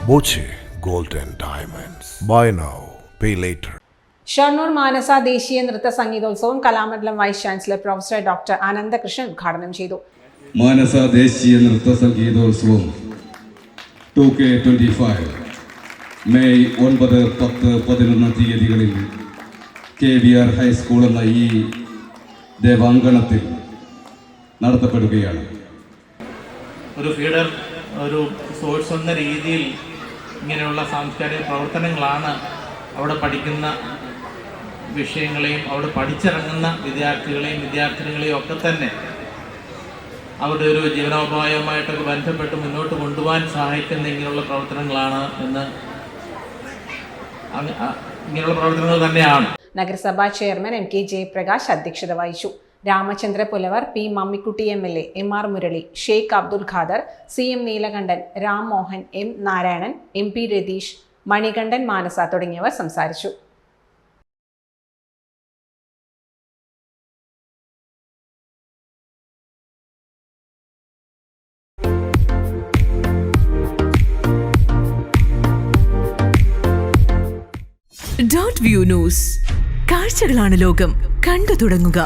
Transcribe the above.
Boche Gold and Diamonds. Buy now, pay later. Shoranur Manasa ദേശീയ നൃത്ത സംഗീതോത്സവം Kalamandalam vice chancellor professor doctor Ananthakrishnan ഉദ്ഘാടനം ചെയ്തു. മാനസ ദേശീയ നൃത്ത സംഗീതോത്സവം 2K25 മെയ് 9, 10, 11 തീയതികളിൽ KVR ഹൈസ്കൂൾ എന്ന ഈ ദേവാങ്കണത്തിൽ നടത്തപ്പെടുകയാണ്. ഒരു ഫീഡർ, ഒരു സോഴ്സ് എന്ന രീതിയിൽ ഇങ്ങനെയുള്ള സാംസ്കാരിക പ്രവർത്തനങ്ങളാണ് അവിടെ പഠിക്കുന്ന വിഷയങ്ങളെയും അവിടെ പഠിച്ചിറങ്ങുന്ന വിദ്യാർത്ഥിനികളെയും ഒക്കെ തന്നെ അവരുടെ ഒരു ജീവനോപായവുമായിട്ടൊക്കെ ബന്ധപ്പെട്ട് മുന്നോട്ട് കൊണ്ടുപോകാൻ സഹായിക്കുന്ന ഇങ്ങനെയുള്ള പ്രവർത്തനങ്ങളാണ് ഇങ്ങനെയുള്ള പ്രവർത്തനങ്ങൾ തന്നെയാണ്. നഗരസഭാ ചെയർമാൻ MK ജയപ്രകാശ് അധ്യക്ഷത വഹിച്ചു. Ramachandra Pulavar, P Mammikutty MLA, MR Murali, Sheikh Abdul Khader, CM Neelakantan, Ram Mohan, M Narayanan, MP Ratheesh, Manikandan മാനസ തുടങ്ങിയവർ സംസാരിച്ചു. .view ന്യൂസ്, കാഴ്ചകളാണ് ലോകം, കണ്ടു തുടങ്ങുക.